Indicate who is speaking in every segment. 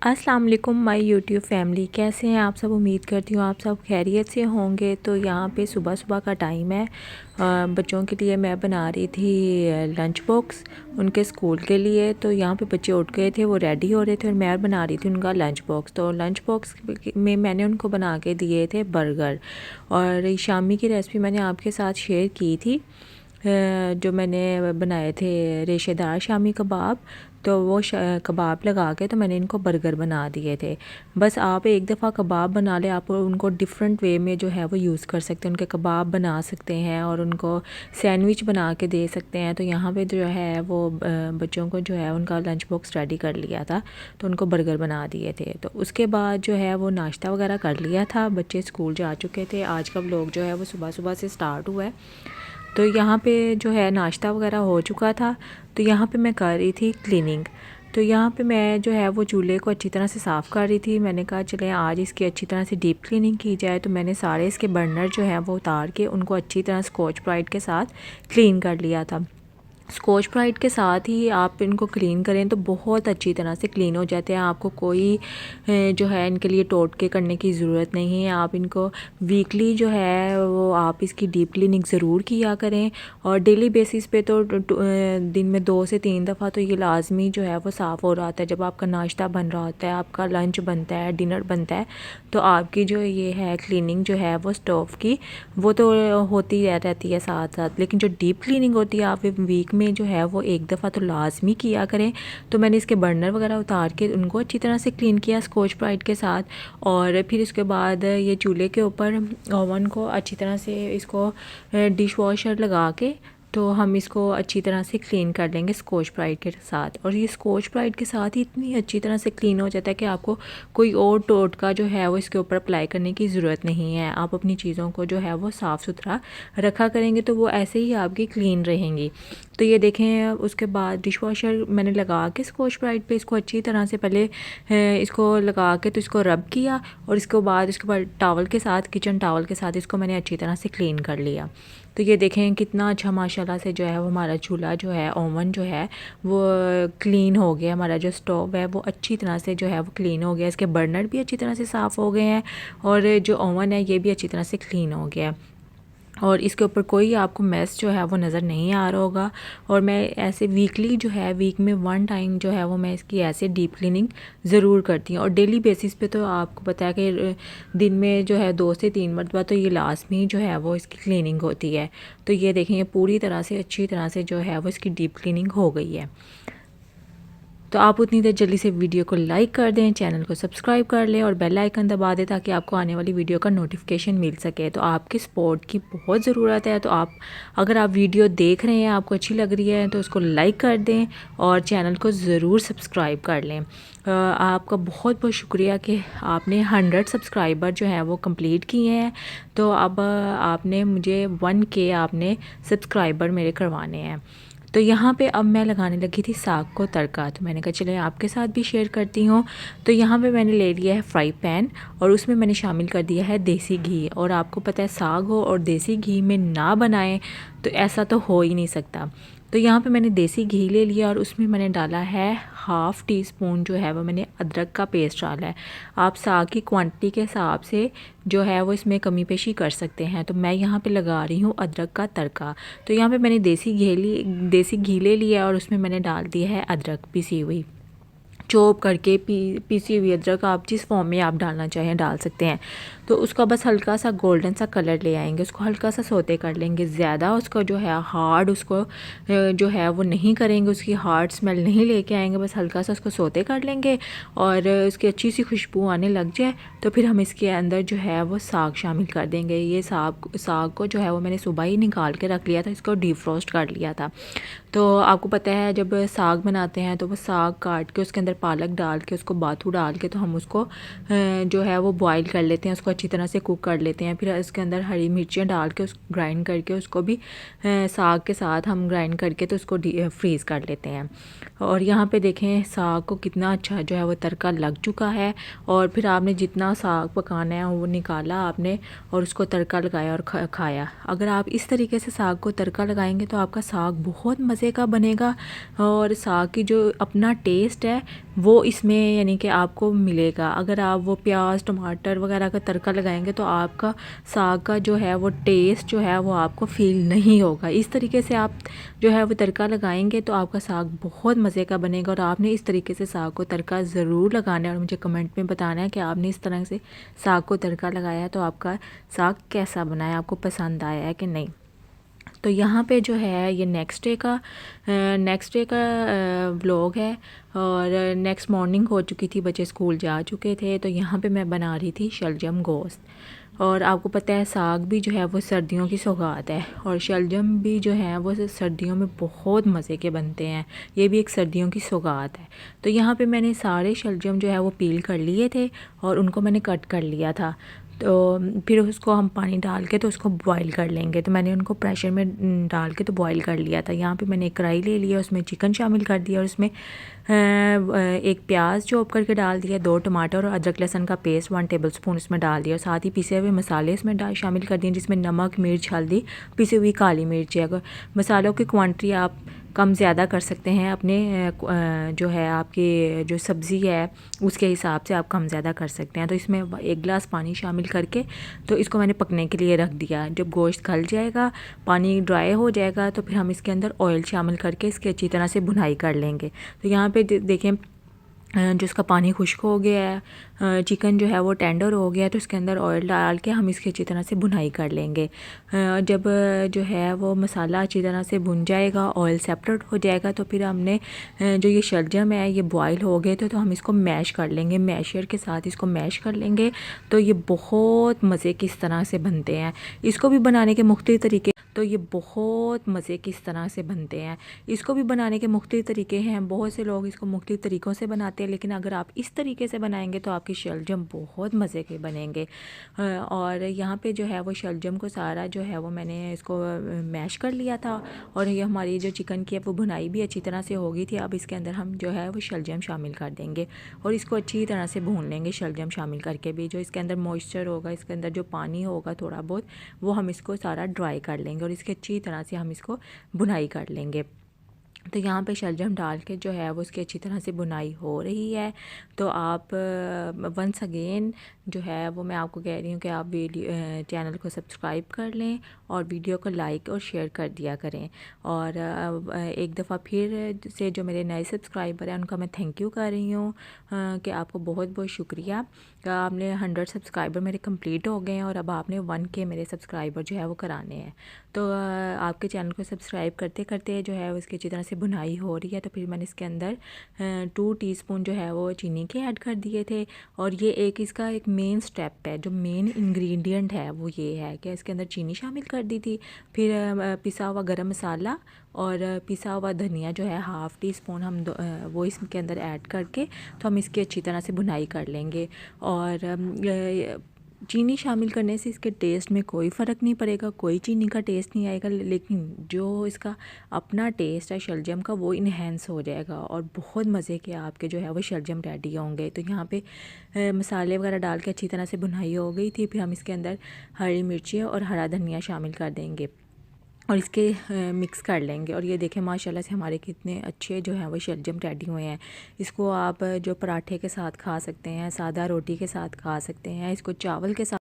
Speaker 1: अस्सलाम वालेकुम my YouTube family, कैसे हैं आप सब। उम्मीद करती हूँ आप सब खैरियत से होंगे। तो यहाँ पे सुबह सुबह का टाइम है। बच्चों के लिए मैं बना रही थी लंच बॉक्स उनके स्कूल के लिए। तो यहाँ पे बच्चे उठ गए थे, वो रेडी हो रहे थे और मैं बना रही थी उनका लंच बॉक्स। तो लंच बॉक्स में मैंने उनको बना के दिए थे बर्गर। और शामी की रेसिपी मैंने आपके साथ शेयर की थी, जो मैंने बनाए थे रेशेदार शामी कबाब। तो वो कबाब लगा के तो मैंने इनको बर्गर बना दिए थे। बस आप एक दफ़ा कबाब बना ले, आप उनको डिफरेंट वे में जो है वो यूज़ कर सकते हैं। उनके कबाब बना सकते हैं और उनको सैंडविच बना के दे सकते हैं। तो यहाँ पे जो है वो बच्चों को जो है उनका लंच बॉक्स रेडी कर लिया था, तो उनको बर्गर बना दिए थे। तो उसके बाद जो है वो नाश्ता वगैरह कर लिया था। बच्चे स्कूल जा चुके थे। आज का व्लॉग जो है वो सुबह सुबह से स्टार्ट हुआ है। तो यहाँ पे जो है नाश्ता वगैरह हो चुका था। तो यहाँ पे मैं कर रही थी क्लीनिंग। तो यहाँ पे मैं जो है वो चूल्हे को अच्छी तरह से साफ़ कर रही थी। मैंने कहा चले आज इसकी अच्छी तरह से डीप क्लीनिंग की जाए। तो मैंने सारे इसके बर्नर जो है वो उतार के उनको अच्छी तरह स्कॉच ब्राइट के साथ क्लीन कर लिया था। स्कॉच ब्राइट के साथ ही आप इनको क्लीन करें तो बहुत अच्छी तरह से क्लीन हो जाते हैं। आपको कोई जो है इनके लिए टोटके करने की ज़रूरत नहीं है। आप इनको वीकली जो है वो आप इसकी डीप क्लीनिंग ज़रूर किया करें। और डेली बेसिस पे तो दिन में 2 से 3 दफ़ा तो ये लाजमी जो है वो साफ़ हो रहा होता है। जब आपका नाश्ता बन रहा होता है, आपका लंच बनता है, डिनर बनता है, तो आपकी जो ये है क्लीनिंग जो है वो स्टोव की वो तो होती रहती है साथ साथ। लेकिन जो डीप क्लीनिंग होती है आप वीक में जो है वो एक दफ़ा तो लाजमी किया करें। तो मैंने इसके बर्नर वगैरह उतार के उनको अच्छी तरह से क्लीन किया स्कॉच ब्राइट के साथ। और फिर इसके बाद ये चूल्हे के ऊपर ओवन को अच्छी तरह से इसको डिश वॉशर लगा के तो हम इसको अच्छी तरह से क्लीन कर लेंगे स्कॉच ब्राइट के साथ। और ये स्कॉच ब्राइट के साथ ही इतनी अच्छी तरह से क्लीन हो जाता है कि आपको कोई और टोटका जो है वो इसके ऊपर अप्लाई करने की ज़रूरत नहीं है। आप अपनी चीज़ों को जो है वो साफ़ सुथरा रखा करेंगे तो वो ऐसे ही आपकी क्लीन रहेंगी। तो ये देखें, उसके बाद डिश वॉशर मैंने लगा के स्कॉच ब्राइट पे इसको अच्छी तरह से पहले इसको लगा के तो इसको रब किया। और इसके बाद टावल के साथ, किचन टावल के साथ इसको मैंने अच्छी तरह से क्लीन कर लिया। तो ये देखें कितना अच्छा माशाल्लाह से जो है वो हमारा चूल्हा जो है, ओवन जो है वो क्लीन हो गया। हमारा जो स्टोव है वो अच्छी तरह से जो है वो क्लीन हो गया। इसके बर्नर भी अच्छी तरह से साफ़ हो गए हैं और जो ओवन है ये भी अच्छी तरह से क्लीन हो गया। और इसके ऊपर कोई आपको मैस जो है वो नज़र नहीं आ रहा होगा। और मैं ऐसे वीकली जो है, वीक में 1 टाइम जो है वो मैं इसकी ऐसे डीप क्लीनिंग ज़रूर करती हूँ। और डेली बेसिस पे तो आपको पता है कि दिन में जो है 2 से 3 मरतबा तो ये लाजमी जो है वो इसकी क्लीनिंग होती है। तो ये देखें, ये पूरी तरह से अच्छी तरह से जो है वो इसकी डीप क्लीनिंग हो गई है। तो आप उतनी देर जल्दी से वीडियो को लाइक कर दें, चैनल को सब्सक्राइब कर लें और बेल आइकन दबा दें ताकि आपको आने वाली वीडियो का नोटिफिकेशन मिल सके। तो आपकी सपोर्ट की बहुत ज़रूरत है। तो अगर आप वीडियो देख रहे हैं, आपको अच्छी लग रही है, तो उसको लाइक कर दें और चैनल को ज़रूर सब्सक्राइब कर लें। आपका बहुत बहुत शुक्रिया कि आपने 100 सब्सक्राइबर जो है वो कंप्लीट किए हैं। तो अब आपने मुझे 1K आपने सब्सक्राइबर मेरे करवाने हैं। तो यहाँ पे अब मैं लगाने लगी थी साग को तड़का। तो मैंने कहा चले आपके साथ भी शेयर करती हूँ। तो यहाँ पे मैंने ले लिया है फ्राई पैन और उसमें मैंने शामिल कर दिया है देसी घी। और आपको पता है साग हो और देसी घी में ना बनाएं तो ऐसा तो हो ही नहीं सकता। तो यहाँ पे मैंने देसी घी ले लिया और उसमें मैंने डाला है 1/2 टीस्पून जो है वो मैंने अदरक का पेस्ट डाला है। आप साग की क्वांटिटी के हिसाब से जो है वो इसमें कमी पेशी कर सकते हैं। तो मैं यहाँ पे लगा रही हूँ अदरक का तड़का। तो यहाँ पे मैंने देसी घी ले लिया और उसमें मैंने डाल दिया है अदरक पिसी हुई, चॉप करके पीसी हुई अदरक। आप जिस फॉर्म में आप डालना चाहें डाल सकते हैं। तो उसका बस हल्का सा गोल्डन सा कलर ले आएंगे, उसको हल्का सा सोते कर लेंगे। ज़्यादा उसका जो है हार्ड उसको जो है वो नहीं करेंगे, उसकी हार्ड स्मेल नहीं लेके आएंगे। बस हल्का सा उसको सोते कर लेंगे और उसकी अच्छी सी खुशबू आने लग जाए तो फिर हम इसके अंदर जो है वो साग शामिल कर देंगे। ये साग को जो है वो मैंने सुबह ही निकाल के रख लिया था, इसको डीफ्रोस्ट कर लिया था। तो आपको पता है जब साग बनाते हैं तो वो साग काट के उसके अंदर पालक डाल के उसको बाथू डाल के तो हम उसको जो है वो बॉईल कर लेते हैं, उसको अच्छी तरह से कुक कर लेते हैं। फिर इसके अंदर हरी मिर्चियाँ डाल के उस ग्राइंड करके उसको भी साग के साथ हम ग्राइंड करके तो उसको फ्रीज़ कर लेते हैं। और यहाँ पे देखें साग को कितना अच्छा जो है वो तड़का लग चुका है। और फिर आपने जितना साग पकाना है वो निकाला आपने और उसको तड़का लगाया और खाया। अगर आप इस तरीके से साग को तड़का लगाएंगे तो आपका साग बहुत मज़े का बनेगा और साग की जो अपना टेस्ट है वो इसमें यानी कि आपको मिलेगा। अगर आप वो प्याज टमाटर वगैरह का तड़का लगाएंगे तो आपका साग का जो है वो टेस्ट जो है वो आपको फील नहीं होगा। इस तरीके से आप जो है वो तड़का लगाएंगे तो आपका साग बहुत मज़े का बनेगा। और आपने इस तरीके से साग को तड़का ज़रूर लगाना है और मुझे कमेंट में बताना है कि आपने इस तरह से साग को तड़का लगाया है तो आपका साग कैसा बना है, आपको पसंद आया है कि नहीं। तो यहाँ पे जो है ये नेक्स्ट डे का व्लॉग है और नेक्स्ट मॉर्निंग हो चुकी थी, बच्चे स्कूल जा चुके थे। तो यहाँ पे मैं बना रही थी शलजम गोश्त। और आपको पता है साग भी जो है वो सर्दियों की सौगात है और शलजम भी जो है वो सर्दियों में बहुत मज़े के बनते हैं। ये भी एक सर्दियों की सौगात है। तो यहाँ पे मैंने सारे शलजम जो है वो पील कर लिए थे और उनको मैंने कट कर लिया था। तो फिर उसको हम पानी डाल के तो उसको बॉईल कर लेंगे। तो मैंने उनको प्रेशर में डाल के तो बॉईल कर लिया था। यहाँ पे मैंने एक कढ़ाई ले लिया, उसमें चिकन शामिल कर दिया और उसमें एक प्याज चॉप करके डाल दिया, 2 टमाटर और अदरक लहसुन का पेस्ट 1 टेबलस्पून इसमें डाल दिया और साथ ही पिसे हुए मसाले इसमें शामिल कर दिए जिसमें नमक मिर्च हल्दी पिसी हुई काली मिर्च है। अगर मसालों की क्वांटिटी आप कम ज़्यादा कर सकते हैं अपने जो है आपकी जो सब्ज़ी है उसके हिसाब से आप कम ज़्यादा कर सकते हैं। तो इसमें 1 गिलास पानी शामिल करके तो इसको मैंने पकने के लिए रख दिया। जब गोश्त गल जाएगा पानी ड्राई हो जाएगा तो फिर हम इसके अंदर ऑयल शामिल करके इसकी अच्छी तरह से भुनाई कर लेंगे। तो यहाँ पे देखें जो इसका पानी खुश्क हो गया है, चिकन जो है वो टेंडर हो गया तो इसके अंदर ऑयल डाल के हम इसकी अच्छी तरह से भुनाई कर लेंगे। जब जो है वो मसाला अच्छी तरह से भुन जाएगा ऑयल सेपरेट हो जाएगा तो फिर हमने जो ये शलजम है ये बॉईल हो गए तो हम इसको मैश कर लेंगे, मैशर के साथ इसको मैश कर लेंगे। तो ये बहुत मज़े की इस तरह से बनते हैं। इसको भी बनाने के मुख्तलिफ तरीके तो ये बहुत मज़े की इस तरह से बनते हैं। इसको भी बनाने के मुख्तलिफ तरीके हैं, बहुत से लोग इसको मुख्तलिफ तरीक़ों से बनाते हैं, लेकिन अगर आप इस तरीके से बनाएंगे तो आपकी शलजम बहुत मज़े के बनेंगे। और यहाँ पे जो है वो शलजम को सारा जो है वो मैंने इसको मैश कर लिया था और ये हमारी जो चिकन की है वो भुनाई भी अच्छी तरह से हो गई थी। अब इसके अंदर हम जो है वो शलजम शामिल कर देंगे और इसको अच्छी तरह से भून लेंगे। शलजम शामिल करके भी जो इसके अंदर मॉइस्चर होगा, इसके अंदर जो पानी होगा थोड़ा बहुत, वो हम इसको सारा ड्राई कर लेंगे और इसके अच्छी तरह से हम इसको भुनाई कर लेंगे। तो यहाँ पे शलजम डाल के जो है वो उसकी अच्छी तरह से बुनाई हो रही है। तो आप वंस अगेन जो है वो मैं आपको कह रही हूँ कि आप वीडियो चैनल को सब्सक्राइब कर लें और वीडियो को लाइक और शेयर कर दिया करें। और एक दफ़ा फिर से जो मेरे नए सब्सक्राइबर हैं उनका मैं थैंक यू कर रही हूँ कि आपको बहुत बहुत शुक्रिया। आपने 100 सब्सक्राइबर मेरे कंप्लीट हो गए हैं और अब आपने 1K मेरे सब्सक्राइबर जो है वो कराने हैं। तो आपके चैनल को सब्सक्राइब करते करते जो है उसकी अच्छी तरह से बुनाई हो रही है। तो फिर मैंने इसके अंदर 2 टीस्पून जो है वो चीनी के ऐड कर दिए थे। और ये इसका एक मेन स्टेप है, जो मेन इंग्रेडिएंट है वो ये है कि इसके अंदर चीनी शामिल कर दी थी। फिर पिसा हुआ गरम मसाला और पिसा हुआ धनिया जो है 1/2 टीस्पून हम वो इसके अंदर ऐड करके तो हम इसकी अच्छी तरह से भुनाई कर लेंगे। और चीनी शामिल करने से इसके टेस्ट में कोई फ़र्क नहीं पड़ेगा, कोई चीनी का टेस्ट नहीं आएगा, लेकिन जो इसका अपना टेस्ट है शलजम का वो इन्हेंस हो जाएगा और बहुत मज़े के आपके जो है वो शलजम रेडी होंगे। तो यहाँ पे मसाले वगैरह डाल के अच्छी तरह से भुनाई हो गई थी। फिर हम इसके अंदर हरी मिर्ची और हरा धनिया शामिल कर देंगे और इसके मिक्स कर लेंगे। और ये देखें माशाल्लाह से हमारे कितने अच्छे जो हैं वो शलजम रेडी हुए हैं। इसको आप जो पराठे के साथ खा सकते हैं, सादा रोटी के साथ खा सकते हैं, इसको चावल के साथ।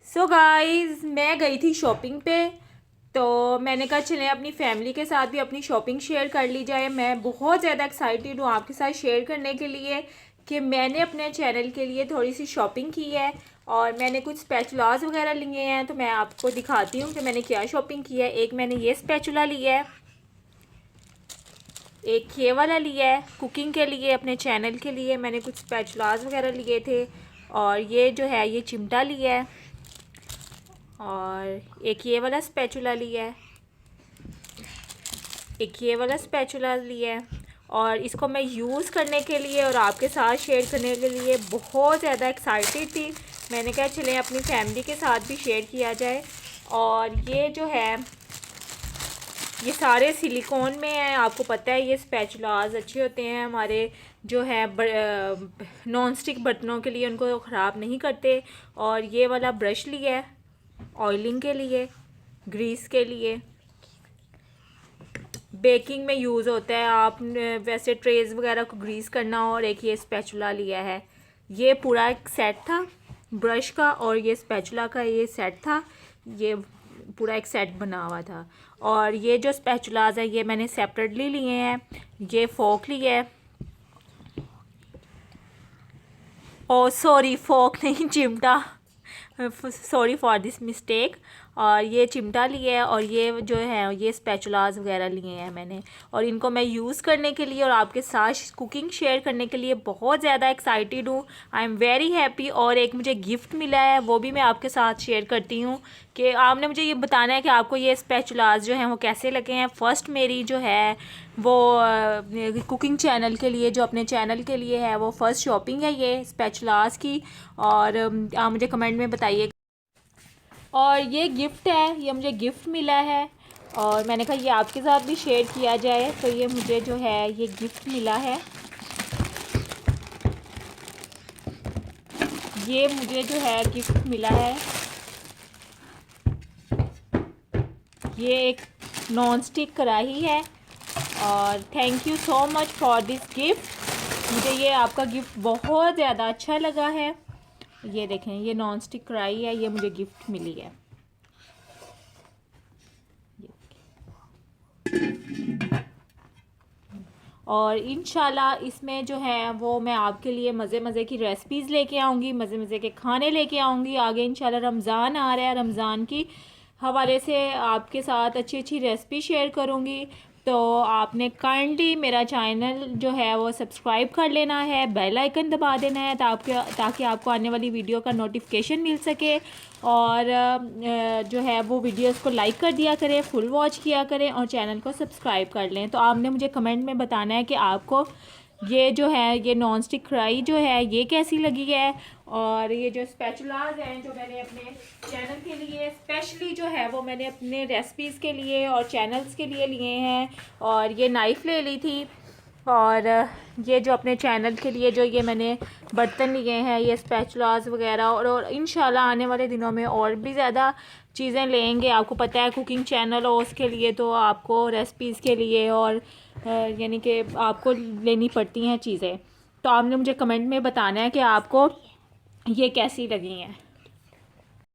Speaker 1: सो गाइस मैं गई थी शॉपिंग पे, तो मैंने कहा चलें अपनी फैमिली के साथ भी अपनी शॉपिंग शेयर कर ली जाए। मैं बहुत ज़्यादा एक्साइटेड हूँ आपके साथ शेयर करने के लिए कि मैंने अपने चैनल के लिए थोड़ी सी शॉपिंग की है और मैंने कुछ स्पैचुलास वगैरह लिए हैं। तो मैं आपको दिखाती हूँ कि मैंने क्या शॉपिंग की है। एक मैंने ये स्पैचुला लिया है, एक ये वाला लिया है कुकिंग के लिए, अपने चैनल के लिए मैंने कुछ स्पैचुलास वगैरह लिए थे। और ये जो है ये चिमटा लिया है और एक ये वाला स्पैचुला लिया है, एक ये वाला स्पैचुला लिया है। और इसको मैं यूज़ करने के लिए और आपके साथ शेयर करने के लिए बहुत ज़्यादा एक्साइटेड थी। मैंने कहा चलें अपनी फैमिली के साथ भी शेयर किया जाए। और ये जो है ये सारे सिलिकॉन में हैं, आपको पता है ये स्पैचुलास अच्छे होते हैं हमारे जो है नॉन स्टिक बर्तनों के लिए, उनको ख़राब नहीं करते। और ये वाला ब्रश लिया है ऑयलिंग के लिए, ग्रीस के लिए, बेकिंग में यूज़ होता है। आप वैसे ट्रेज वगैरह को ग्रीस करना हो। और एक ये स्पैचुला लिया है, ये पूरा एक सेट था ब्रश का और ये स्पैचुला का ये सेट था, ये पूरा एक सेट बना हुआ था। और ये जो स्पैचुलाज है ये मैंने सेपरेटली लिए हैं। ये फोक लिया है, ओ सॉरी फोक नहीं चिमटा, सॉरी फॉर दिस मिस्टेक। और ये चिमटा लिया है और ये जो है ये स्पैचुलास वगैरह लिए हैं मैंने। और इनको मैं यूज़ करने के लिए और आपके साथ कुकिंग शेयर करने के लिए बहुत ज़्यादा एक्साइटेड हूँ। I am very happy. और एक मुझे गिफ्ट मिला है वो भी मैं आपके साथ शेयर करती हूँ कि आपने मुझे ये बताना है कि आपको ये स्पैचुलास जो हैं वो कैसे लगे हैं। फ़र्स्ट मेरी जो है वो कुकिंग चैनल के लिए, जो अपने चैनल के लिए है, वो फ़र्स्ट शॉपिंग है ये स्पैचुलास की। और आप मुझे कमेंट में बताइए। और ये गिफ्ट है, ये मुझे गिफ्ट मिला है और मैंने कहा ये आपके साथ भी शेयर किया जाए। तो ये मुझे जो है ये गिफ्ट मिला है, ये मुझे जो है गिफ्ट मिला है। ये एक नॉन स्टिक कढ़ाई है और thank you so much for this gift. मुझे ये आपका गिफ्ट बहुत ज़्यादा अच्छा लगा है। ये देखें ये नॉन स्टिक कढ़ाई है, ये मुझे गिफ्ट मिली है। और इंशाल्लाह इसमें जो है वो मैं आपके लिए मज़े मज़े की रेसिपीज़ लेके आऊँगी, मज़े मज़े के खाने लेके आऊँगी। आगे इंशाल्लाह रमज़ान आ रहा है, रमज़ान की हवाले से आपके साथ अच्छी अच्छी रेसिपी शेयर करूँगी। तो आपने काइंडली मेरा चैनल जो है वो सब्सक्राइब कर लेना है, बेल आइकन दबा देना है ताकि आपको आने वाली वीडियो का नोटिफिकेशन मिल सके। और जो है वो वीडियोस को लाइक कर दिया करें, फुल वॉच किया करें और चैनल को सब्सक्राइब कर लें। तो आपने मुझे कमेंट में बताना है कि आपको ये जो है ये नॉन स्टिक कढ़ाई जो है ये कैसी लगी है। और ये जो स्पैचुलाज हैं जो मैंने अपने चैनल के लिए स्पेशली जो है वो मैंने अपने रेसिपीज़ के लिए और चैनल्स के लिए लिए हैं। और ये नाइफ़ ले ली थी। और ये जो अपने चैनल के लिए जो ये मैंने बर्तन लिए हैं ये स्पैचुलास वगैरह। और इंशाल्लाह आने वाले दिनों में और भी ज़्यादा चीज़ें लेंगे। आपको पता है कुकिंग चैनल हो उसके लिए तो आपको रेसिपीज़ के लिए और यानी कि आपको लेनी पड़ती हैं चीज़ें। तो आपने मुझे कमेंट में बताना है कि आपको ये कैसी लगी हैं।